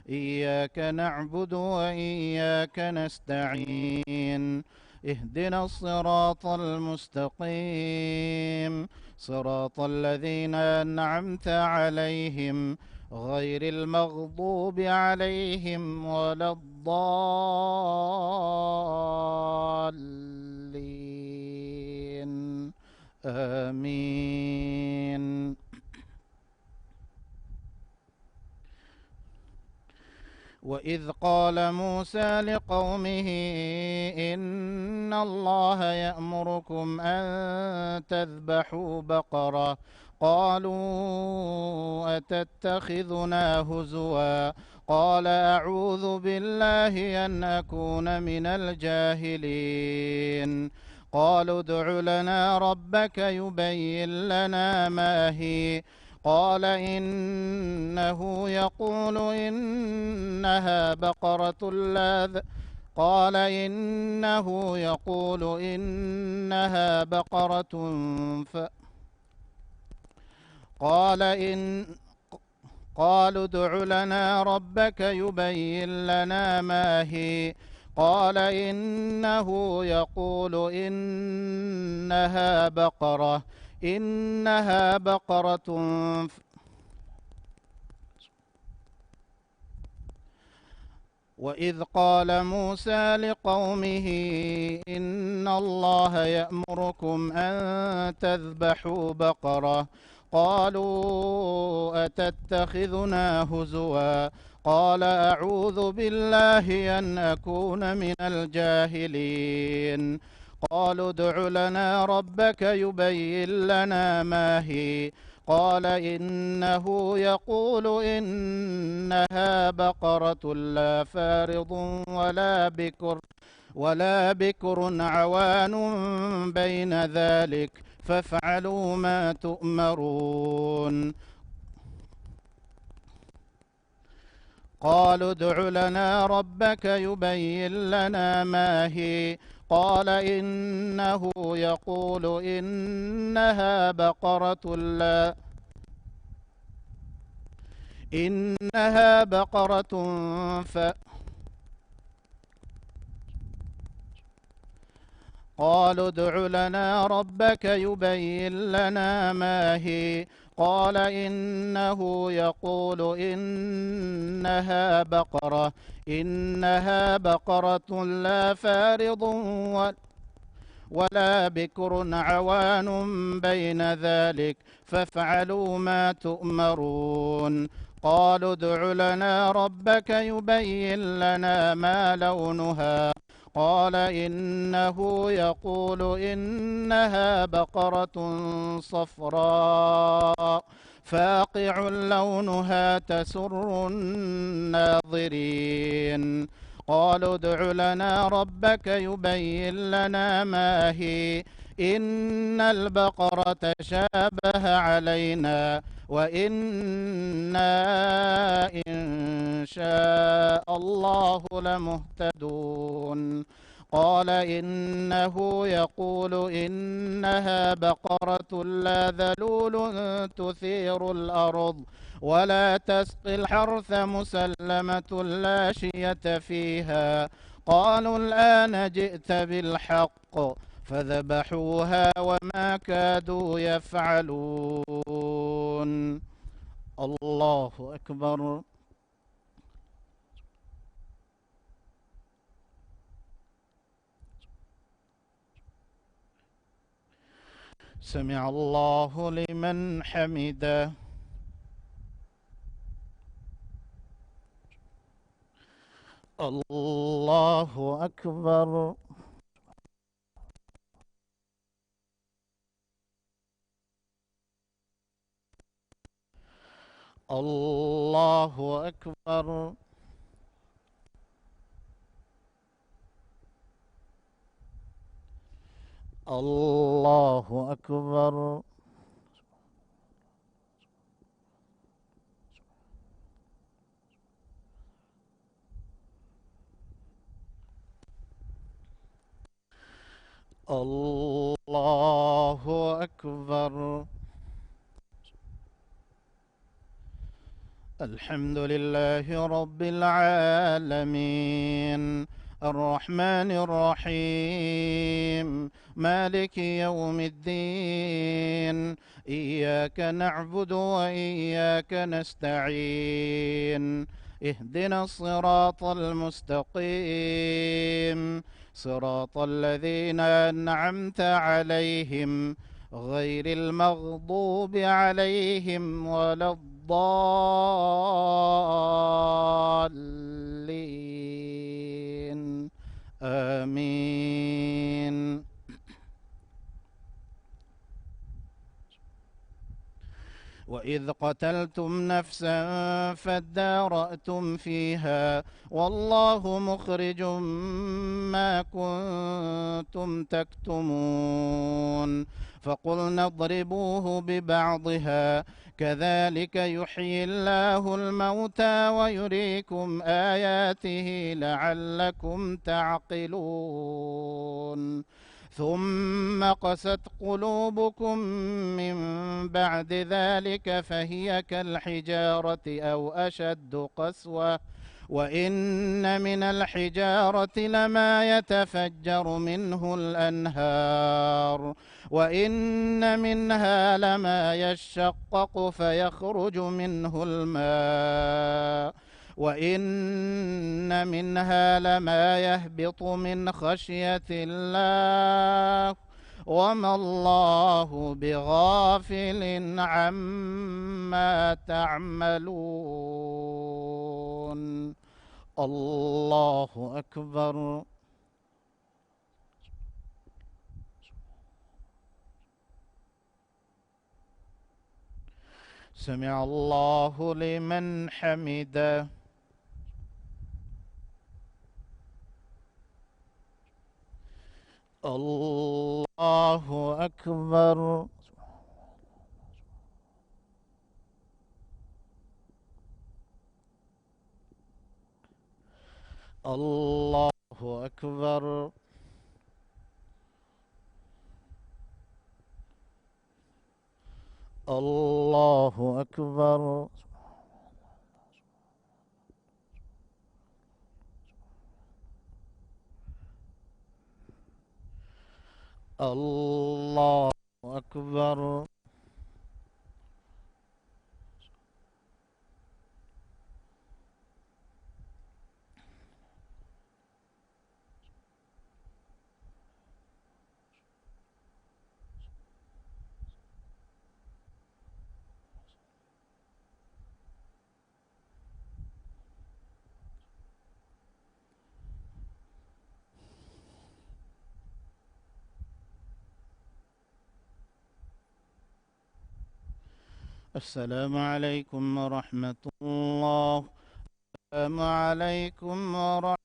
إياك نعبد وإياك نستعين. اهدنا الصراط المستقيم، صراط الذين أنعمت عليهم غير المغضوب عليهم ولا الضالين. آمين. وإذ قال موسى لقومه إن الله يأمركم أن تذبحوا بقرة، قالوا أتتخذنا هزوا، قال أعوذ بالله أن أكون من الجاهلين. قالوا ادع لنا ربك يبين لنا ما هي، قال إنه يقول إنها بقرة قال إنه يقول إنها بقرة ف قال إن قالوا ادع لنا ربك يبين لنا ما هي، قال إنه يقول إنها بقرة وإذ قال موسى لقومه إن الله يأمركم أن تذبحوا بقرة، قالوا أتتخذنا هزوا، قال أعوذ بالله أن أكون من الجاهلين. قالوا ادع لنا ربك يبين لنا ما هي، قال إنه يقول إنها بقرة لا فارض ولا بكر عوان بين ذلك، فافعلوا ما تؤمرون. قالوا ادع لنا ربك يبين لنا ما هي، قال إنه يقول إنها بقرة قالوا ادع لنا ربك يبين لنا ما هي، قال إنه يقول إنها بقرة لا فارض ولا بكر عوان بين ذلك، فافعلوا ما تؤمرون. قالوا ادع لنا ربك يبين لنا ما لونها، قال إنه يقول إنها بقرة صفراء فاقع لونها تسر الناظرين. قالوا ادع لنا ربك يبين لنا ما هي، إن البقرة شابه علينا وإنا إن شاء الله لمهتدون. قال إنه يقول إنها بقرة لا ذلول تثير الأرض ولا تسقي الحرث مسلمة لا شية فيها. قالوا الآن جئت بالحق، فذبحوها وما كادوا يفعلون. الله أكبر. سمع الله لمن حمده. الله أكبر. الله أكبر. الله أكبر. الله أكبر. الحمد لله رب العالمين، الرحمن الرحيم، مالك يوم الدين. إياك نعبد وإياك نستعين. اهدنا الصراط المستقيم، صراط الذين أنعمت عليهم غير المغضوب عليهم ولا الضالين. آمين. وإذ قتلتم نفسا فادارأتم فيها والله مخرج ما كنتم تكتمون، فقلنا اضربوه ببعضها كذلك يحيي الله الموتى ويريكم آياته لعلكم تعقلون. ثم قست قلوبكم من بعد ذلك فهي كالحجارة أو أشد قسوة، وإن من الحجارة لما يتفجر منه الأنهار، وإن منها لما يشقق فيخرج منه الماء، وإن منها لما يهبط من خشية الله وما الله بغافل عما تعملون. الله أكبر. سمع الله لمن حمده. الله أكبر. الله أكبر. الله أكبر. الله أكبر. السلام عليكم ورحمة الله. السلام عليكم ورحمة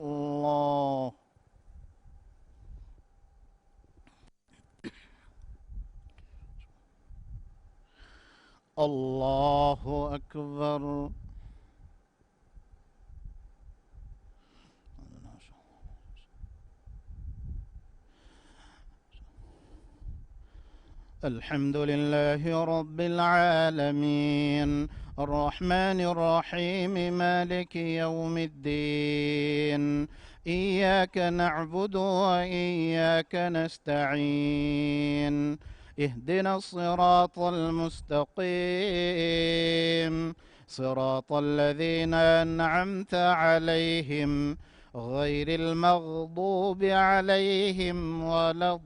الله. الله أكبر. الحمد لله رب العالمين، الرحمن الرحيم، مالك يوم الدين. إياك نعبد وإياك نستعين. اهدنا الصراط المستقيم، صراط الذين أنعمت عليهم غير المغضوب عليهم ولا الضالين.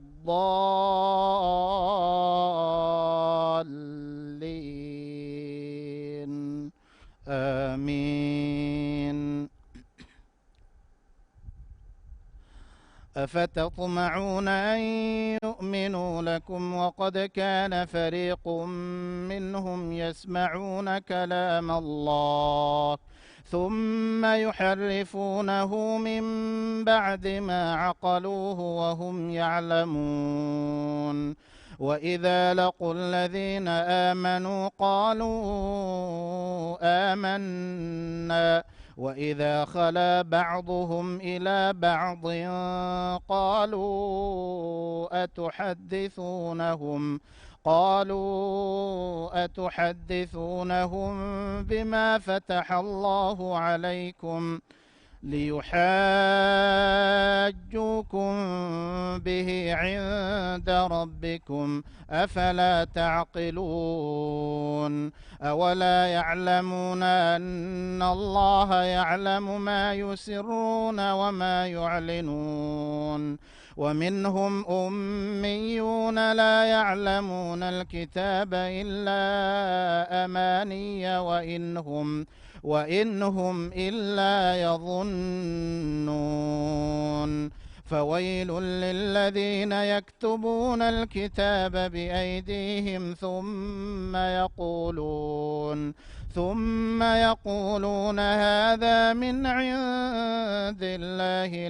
آمين. أفتطمعون أن يؤمنوا لكم وقد كان فريق منهم يسمعون كلام الله ثم يحرفونه من بعد ما عقلوه وهم يعلمون. وإذا لقوا الذين آمنوا قالوا آمنا، وإذا خلا بعضهم إلى بعض قالوا قالوا أتحدثونهم بما فتح الله عليكم ليحاجوكم به عند ربكم أفلا تعقلون أولا يعلمون أن الله يعلم ما يسرون وما يعلنون ومنهم أميون لا يعلمون الكتاب إلا أماني وإنهم إلا يظنون فويل للذين يكتبون الكتاب بأيديهم ثم يقولون هذا من عند الله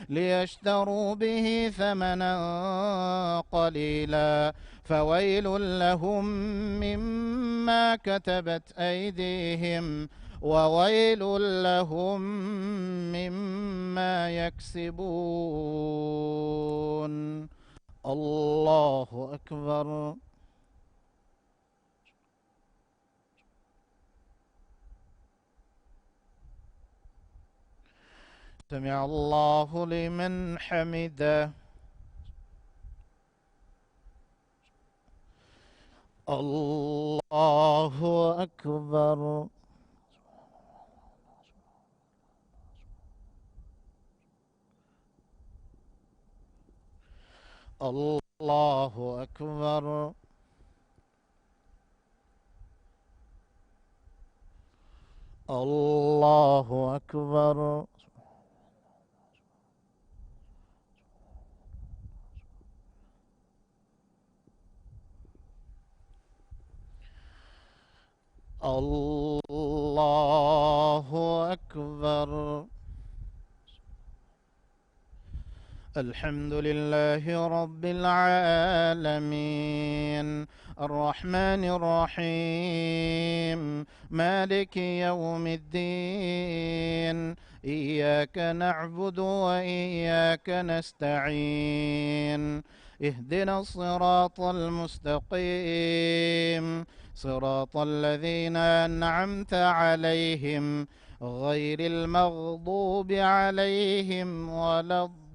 ليشتروا به ثمنا قليلا فويل لهم مما كتبت أيديهم وويل لهم مما يكسبون. الله أكبر. سمع الله لمن حمده. الله أكبر. الله أكبر. الله أكبر. الله أكبر. الحمد لله رب العالمين الرحمن الرحيم مالك يوم الدين إياك نعبد وإياك نستعين اهدنا الصراط المستقيم صراط الذين أنعمت عليهم غير المغضوب عليهم ولا الضالين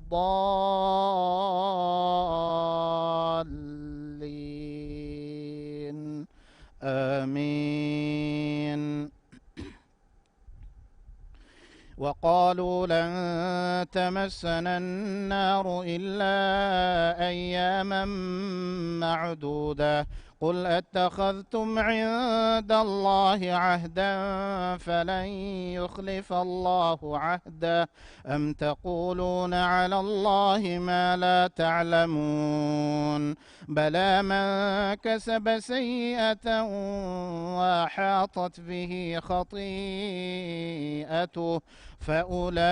آمين. وقالوا لن تمسنا النار إلا أياما معدودة قل أتخذتم عند الله عهدا فلن يخلف الله عهده أم تقولون على الله ما لا تعلمون بلى من كسب سيئة وأحاطت به خطيئته فأولئك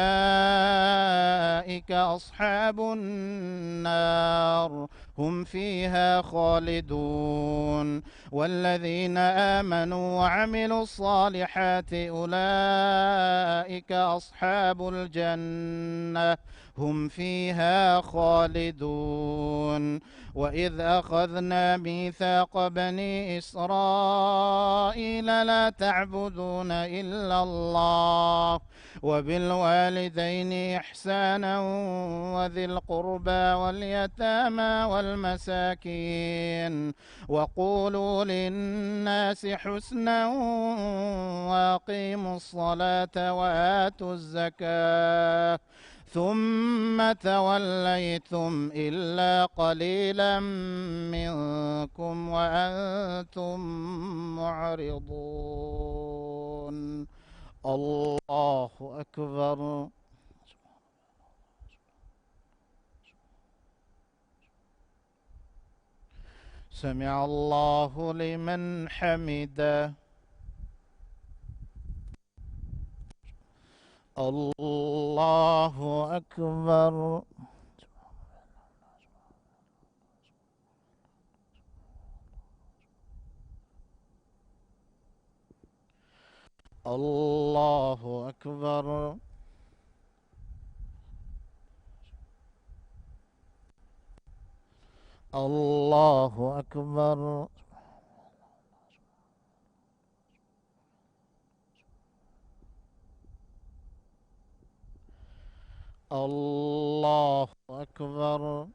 أصحاب النار هم فيها خالدون والذين آمنوا وعملوا الصالحات أولئك أصحاب الجنة هم فيها خالدون وإذ أخذنا ميثاق بني إسرائيل لا تعبدون إلا الله وبالوالدين إحسانا وذي القربى واليتامى والمساكين وقولوا للناس حسنا وأقيموا الصلاة وآتوا الزكاة ثم توليتم إلا قليلا منكم وأنتم معرضون. الله أكبر. سمع الله لمن حمده. الله أكبر. الله أكبر. الله أكبر. الله أكبر.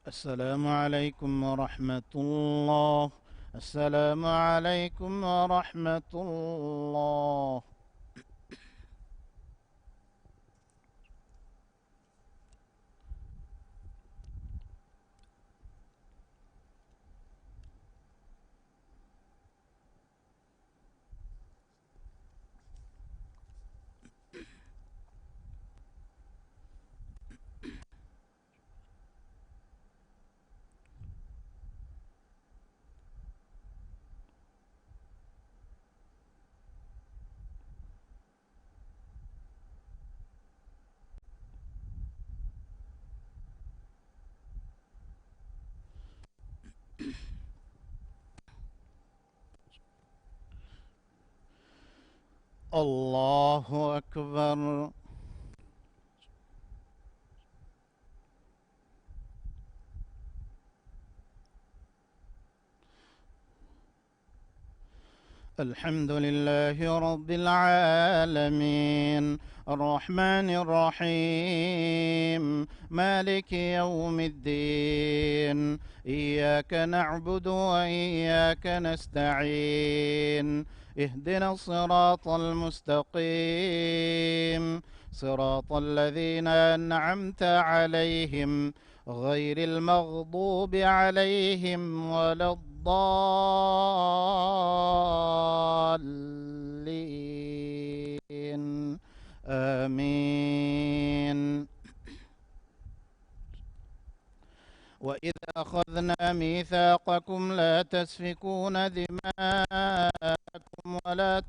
السلام عليكم ورحمة الله. السلام عليكم ورحمة الله. الله أكبر. الحمد لله رب العالمين، الرحمن الرحيم، مالك يوم الدين. إياك نعبد وإياك نستعين. اهدنا الصراط المستقيم، صراط الذين أنعمت عليهم غير المغضوب عليهم ولا الضالين. آمين. وإذ أخذنا ميثاقكم لا تسفكون دماءكم ولا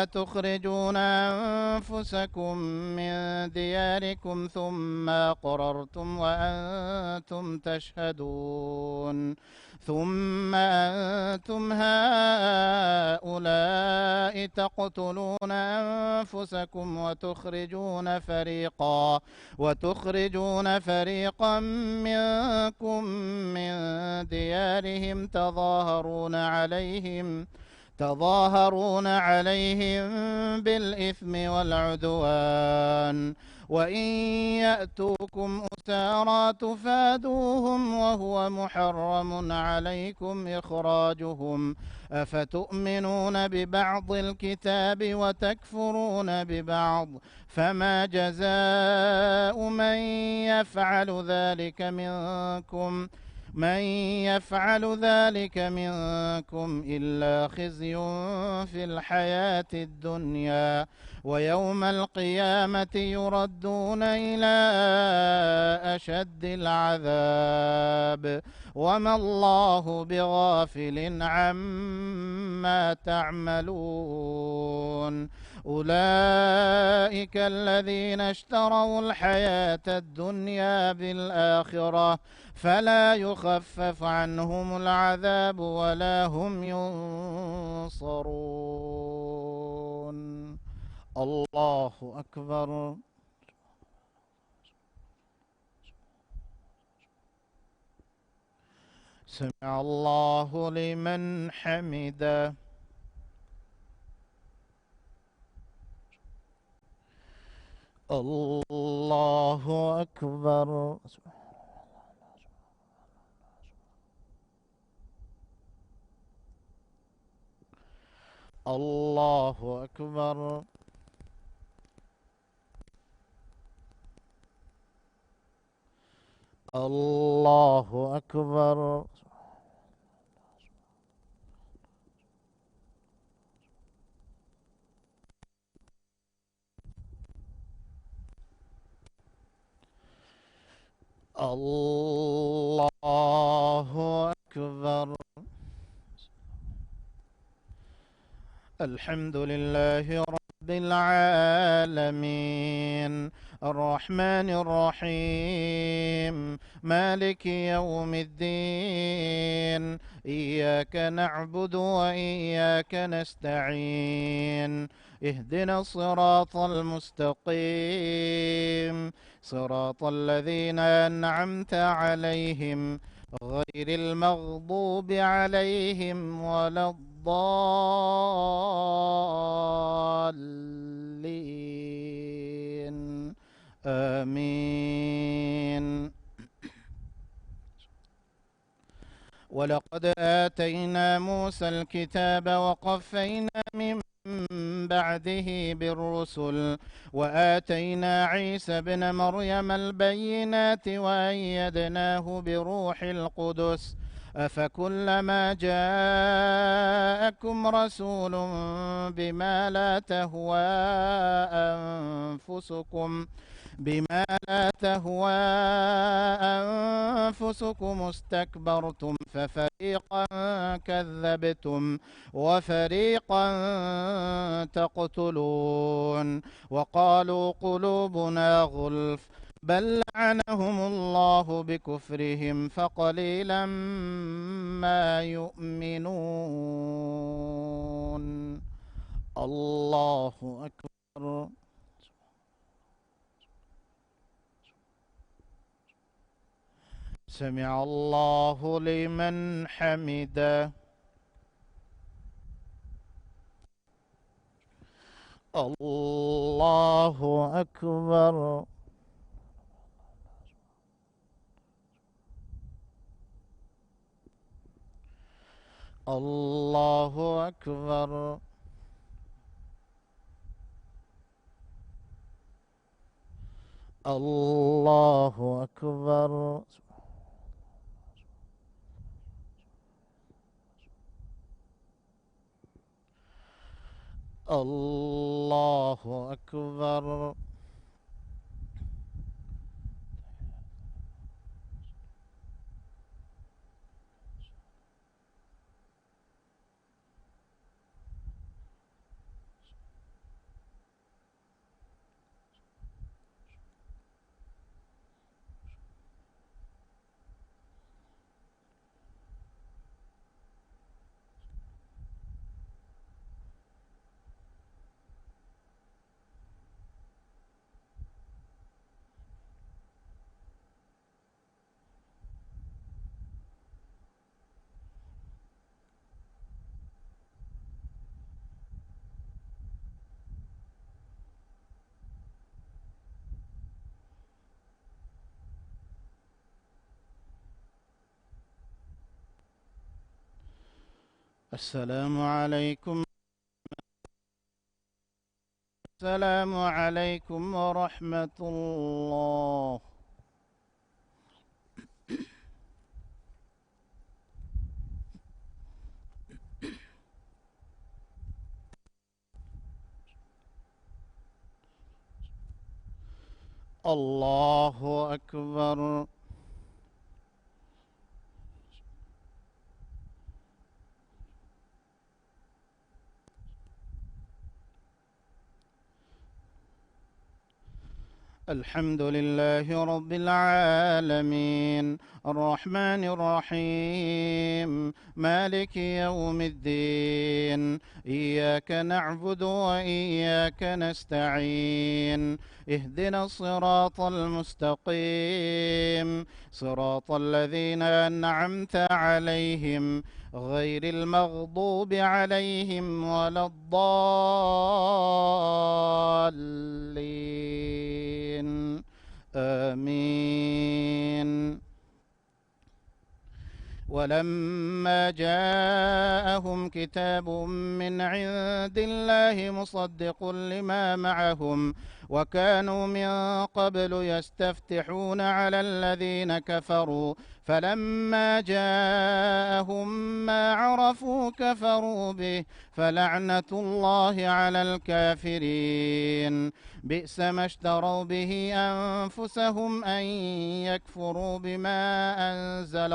تخرجون أنفسكم من دياركم ثم أقررتم وأنتم تشهدون. ثم أنتم هؤلاء تقتلون أنفسكم وتخرجون فريقا منكم من ديارهم تظاهرون عليهم بالإثم والعدوان، وإن يأتوكم أسارى تفادوهم وهو محرم عليكم إخراجهم، أفتؤمنون ببعض الكتاب وتكفرون ببعض؟ فما جزاء من يفعل ذلك منكم إلا خزي في الحياة الدنيا، ويوم القيامة يردون إلى أشد العذاب، وما الله بغافل عما تعملون. أولئك الذين اشتروا الحياة الدنيا بالآخرة، فلا يخفف عنهم العذاب ولا هم ينصرون. الله أكبر. سمع الله لمن حمده. الله أكبر. الله أكبر. الله أكبر. الله أكبر. الحمد لله رب العالمين، الرحمن الرحيم، مالك يوم الدين، إياك نعبد وإياك نستعين، اهدنا الصراط المستقيم، صراط الذين أنعمت عليهم غير المغضوب عليهم ولا الضالين، آمين. ولقد آتينا موسى الكتاب وقفينا من بعده بالرسل، وآتينا عيسى ابن مريم البينات وأيدناه بروح القدس، أفكلما جاءكم رسول بما لا تهوى أنفسكم استكبرتم ففريقا كذبتم وفريقا تقتلون، وقالوا قلوبنا غلف بل لعنهم الله بكفرهم فقليلا ما يؤمنون. الله أكبر. سمع الله لمن حمده. الله أكبر. الله أكبر. الله أكبر. الله أكبر. السلام عليكم. السلام عليكم ورحمة الله. الله أكبر. الحمد لله رب العالمين، الرحمن الرحيم، مالك يوم الدين، إياك نعبد وإياك نستعين، اهدنا الصراط المستقيم، صراط الذين أنعمت عليهم غير المغضوب عليهم ولا الضالين، آمين. ولما جاءهم كتاب من عند الله مصدق لما معهم وكانوا من قبل يستفتحون على الذين كفروا فلما جاءهم ما عرفوا كفروا به فلعنة الله على الكافرين. بئس ما اشتروا به أنفسهم أن يكفروا بما أنزل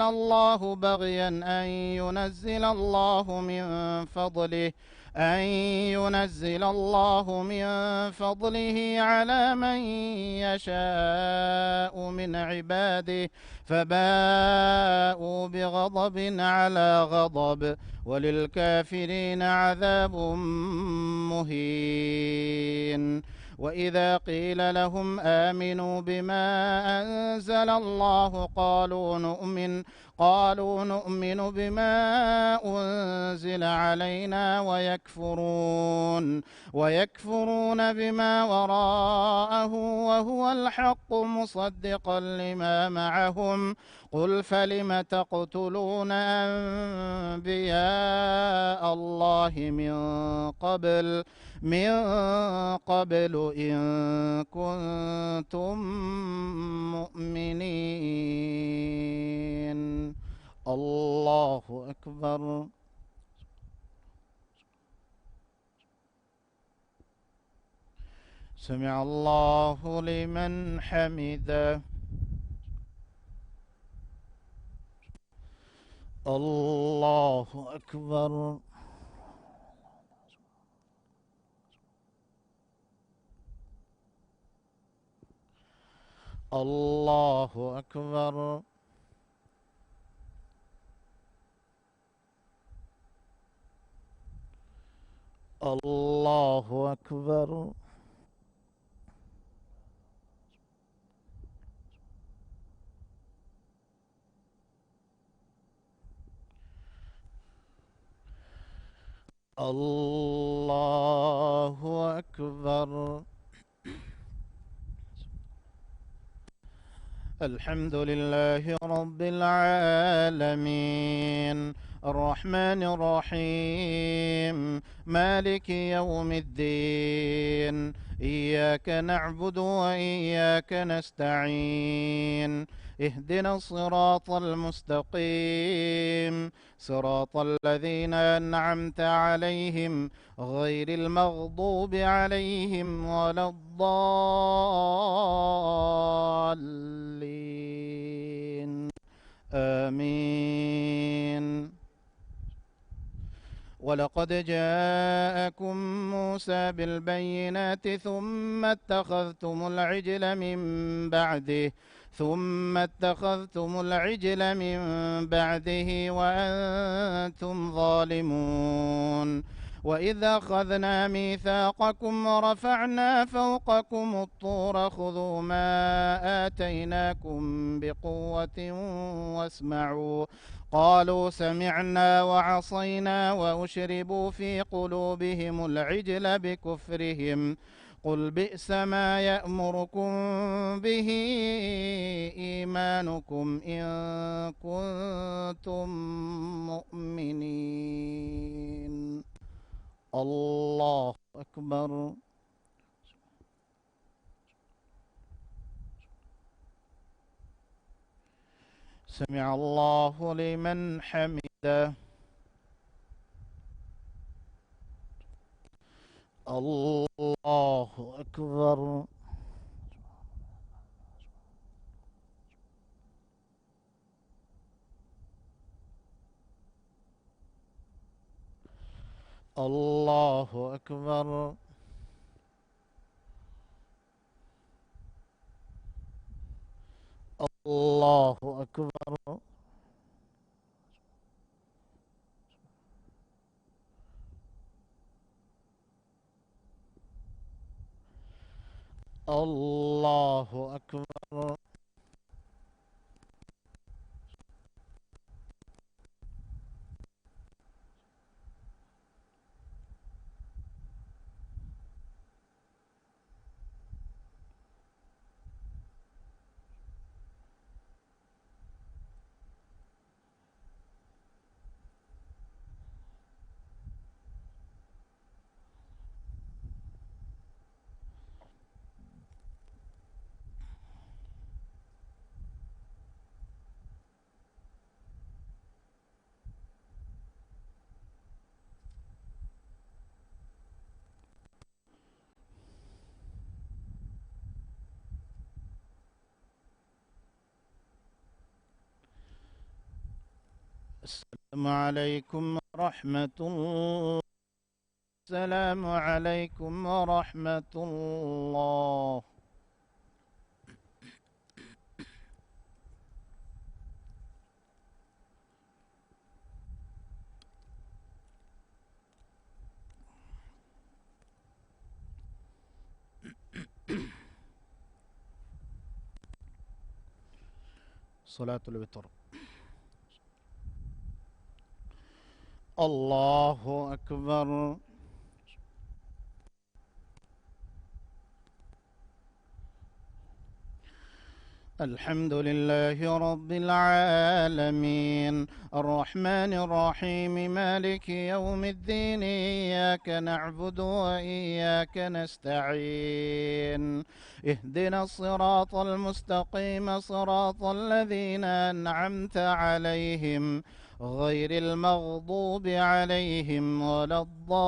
الله بغيا أن ينزل الله من فضله على من يشاء من عباده فباءوا بغضب على غضب وللكافرين عذاب مهين. وإذا قيل لهم آمنوا بما أنزل الله قالوا نؤمن بما أنزل علينا ويكفرون بما وراءه وهو الحق مصدقا لما معهم. قل فلم تقتلون أنبياء الله من قبل إن كنتم مؤمنين. الله أكبر. سمع الله لمن حمده. الله أكبر. الله أكبر. الله أكبر. الله أكبر. الحمد لله رب العالمين الرحمن الرحيم مالك يوم الدين إياك نعبد وإياك نستعين اهدنا الصراط المستقيم صراط الذين أنعمت عليهم غير المغضوب عليهم ولا الضالين آمين. ولقد جاءكم موسى بالبينات ثم اتخذتم العجل من بعده وأنتم ظالمون. وإذ أخذنا ميثاقكم ورفعنا فوقكم الطور خذوا ما آتيناكم بقوة واسمعوا قالوا سمعنا وعصينا وأشربوا في قلوبهم العجل بكفرهم قل بئس ما يأمركم به إيمانكم إن كنتم مؤمنين. الله أكبر. سمع الله لمن حمده. الله أكبر. الله أكبر. الله أكبر. الله أكبر. السلام عليكم ورحمة الله. السلام عليكم ورحمة الله. صلاة الوتر. الله أكبر. الحمد لله رب العالمين، الرحمن الرحيم، مالك يوم الدين، إياك نعبد وإياك نستعين. اهدنا الصراط المستقيم، صراط الذين أنعمت عليهم غير المغضوب عليهم ولا الضالين.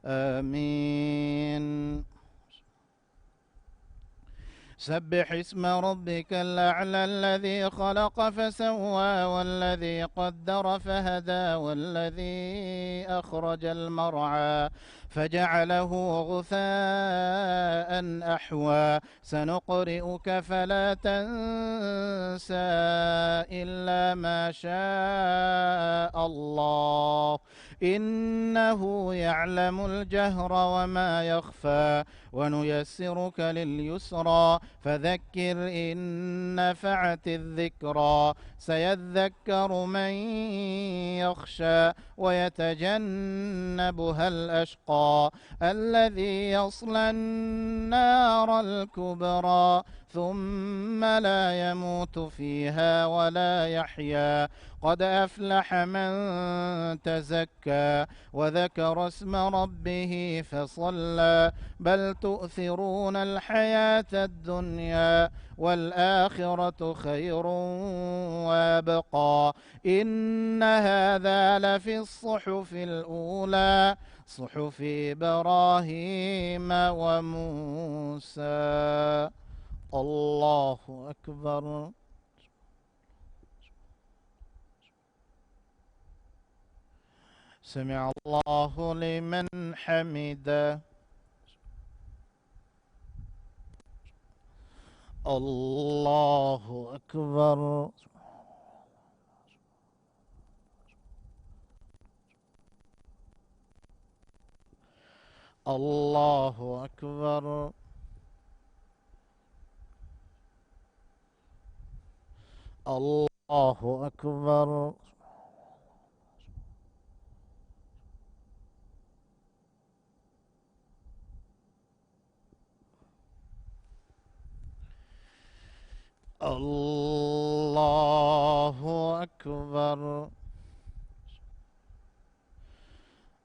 آمين. سبح اسم ربك الأعلى الذي خلق فسوى والذي قدر فهدى والذي أخرج المرعى فجعله غثاء أحوى. سنقرئك فلا تنسى إلا ما شاء الله، إنه يعلم الجهر وما يخفى. ونيسرك لليسرى فذكر إن نفعت الذكرى. سيذكر من يخشى ويتجنبها الأشقى الذي يصلى النار الكبرى ثم لا يموت فيها ولا يحيا. قد أفلح من تزكى وذكر اسم ربه فصلى. بل تؤثرون الحياة الدنيا والآخرة خير وابقى. إن هذا لفي الصحف الأولى، صحف إبراهيم وموسى. الله أكبر. سمع الله لمن حمده. الله أكبر. الله أكبر. الله أكبر. الله أكبر.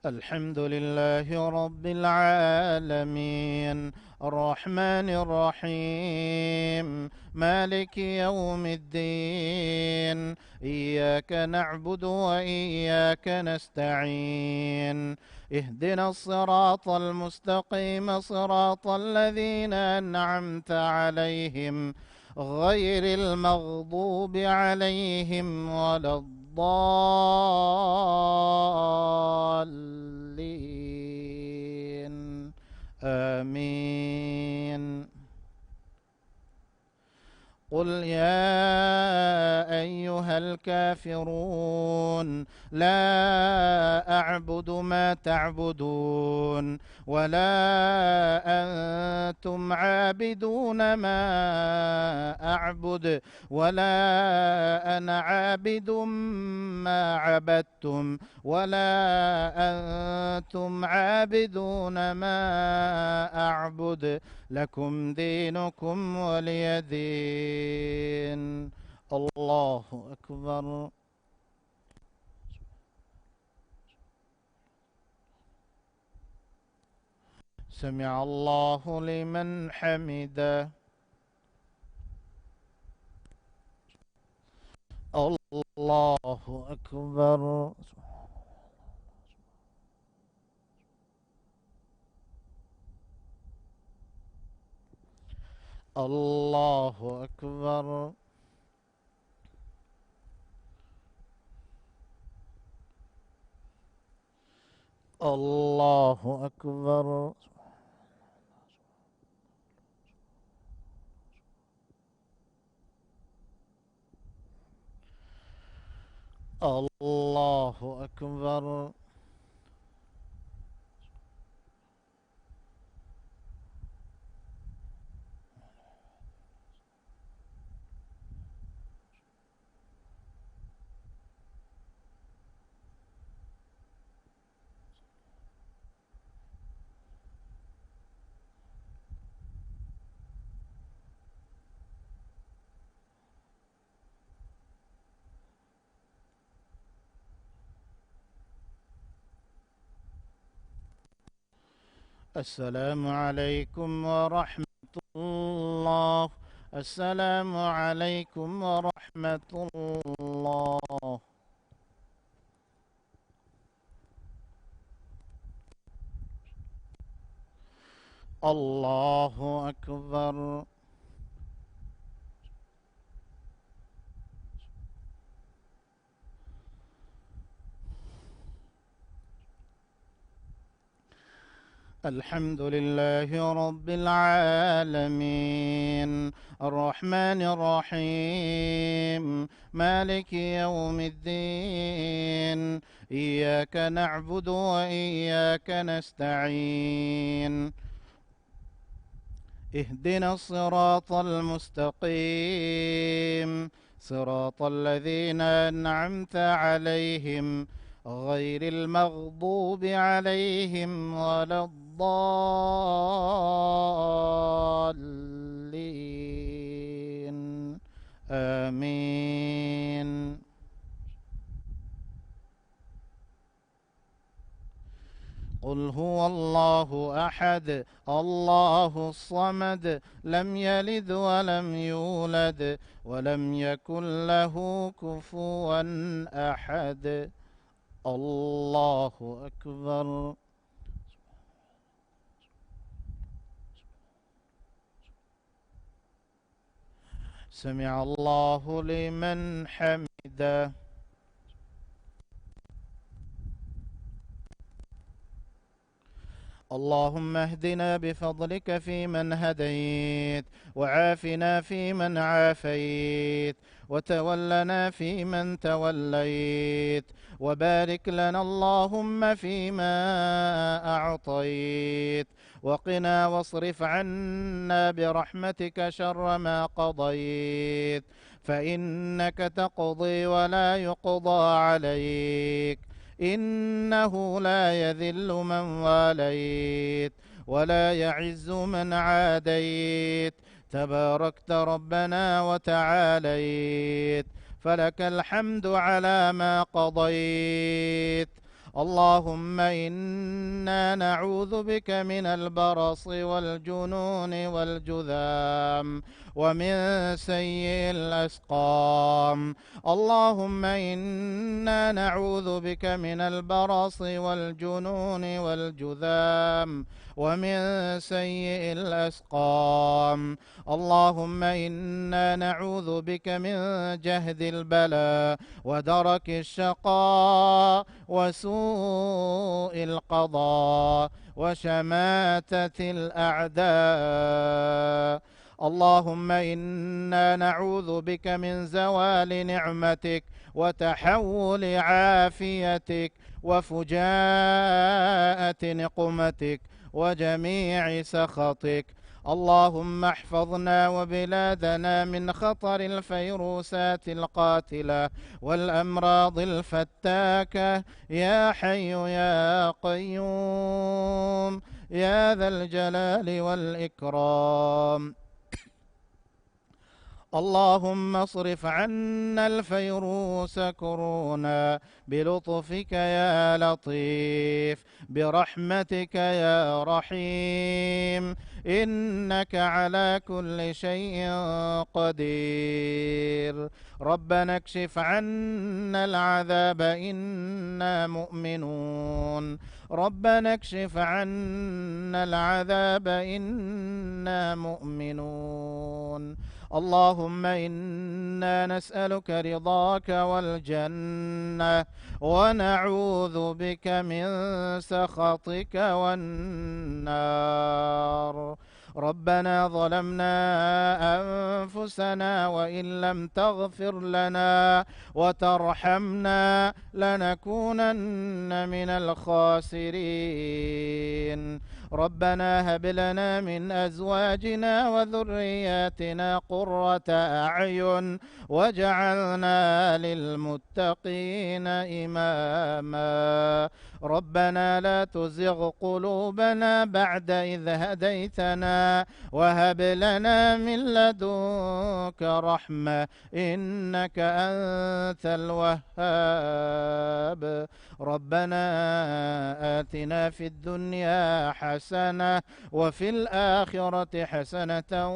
الحمد لله رب العالمين، الرحمن الرحيم، مالك يوم الدين، إياك نعبد وإياك نستعين. اهدنا الصراط المستقيم، صراط الذين أنعمت عليهم غير المغضوب عليهم ولا الضالين. آمين. قل يا أيها الكافرون لا أعبد ما تعبدون ولا أنتم عابدون ما أعبد ولا أنا عابد ما عبدتم ولا أنتم عابدون ما أعبد. لكم دينكم ولي دين. الله أكبر. سمع الله لمن حمده. الله أكبر. الله أكبر. الله أكبر. الله أكبر. السلام عليكم ورحمة الله. السلام عليكم ورحمة الله. الله أكبر. الحمد لله رب العالمين، الرحمن الرحيم، مالك يوم الدين، إياك نعبد وإياك نستعين، اهدنا الصراط المستقيم، صراط الذين أنعمت عليهم غير المغضوب عليهم ولا الضالين. آمين. قل هو الله أحد الله الصمد لم يلد ولم يولد ولم يكن له كفوا أحد. الله أكبر. سمع الله لمن حمده. اللهم اهدنا بفضلك فيمن هديت، وعافنا فيمن عافيت، وتولنا فيمن توليت، وبارك لنا اللهم فيما أعطيت، وقنا واصرف عنا برحمتك شر ما قضيت، فإنك تقضي ولا يقضى عليك، إنه لا يذل من واليت ولا يعز من عاديت، تباركت ربنا وتعاليت، فلك الحمد على ما قضيت. اللهم إنا نعوذ بك من البرص والجنون والجذام ومن سيء الأسقام. اللهم إنا نعوذ بك من البرص والجنون والجذام ومن سيء الأسقام. اللهم إنا نعوذ بك من جهد البلاء ودرك الشقاء وسوء القضاء وشماتة الأعداء. اللهم إنا نعوذ بك من زوال نعمتك وتحول عافيتك وفجاءة نقمتك وجميع سخطك. اللهم احفظنا وبلادنا من خطر الفيروسات القاتلة والأمراض الفتاكة، يا حي يا قيوم يا ذا الجلال والإكرام. اللهم اصرف عنا الفيروس كورونا بلطفك يا لطيف برحمتك يا رحيم إنك على كل شيء قدير. ربنا اكشف عنا العذاب إنا مؤمنون. ربنا اكشف عنا العذاب إنا مؤمنون. اللهم إنا نسألك رضاك والجنة ونعوذ بك من سخطك والنار. ربنا ظلمنا أنفسنا وإن لم تغفر لنا وترحمنا لنكونن من الخاسرين. ربنا هب لنا من أزواجنا وذرياتنا قرة أعين واجعلنا للمتقين إماما. ربنا لا تزغ قلوبنا بعد إذ هديتنا وهب لنا من لدنك رحمة إنك أنت الوهاب. ربنا آتنا في الدنيا حسنة وفي الآخرة حسنة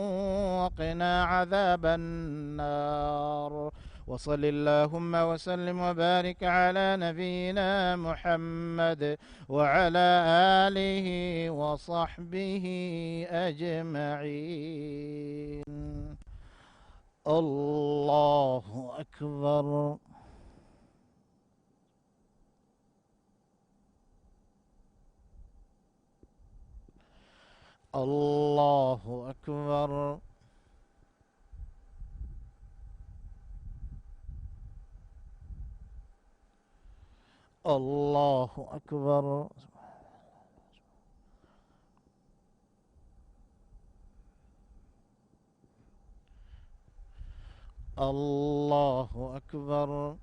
وقنا عذاب النار. وصل اللهم وسلم وبارك على نبينا محمد وعلى آله وصحبه أجمعين. الله أكبر. الله أكبر. الله أكبر. الله أكبر.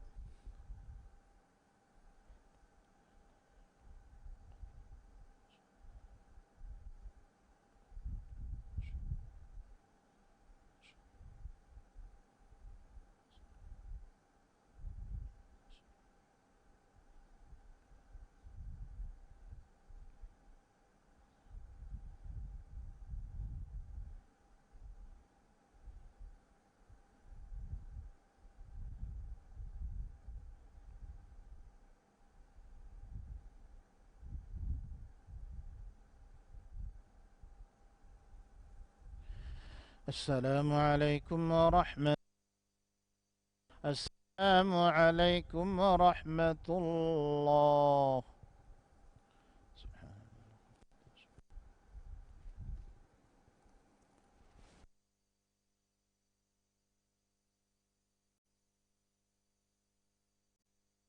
السلام عليكم ورحمة السلام عليكم ورحمة الله.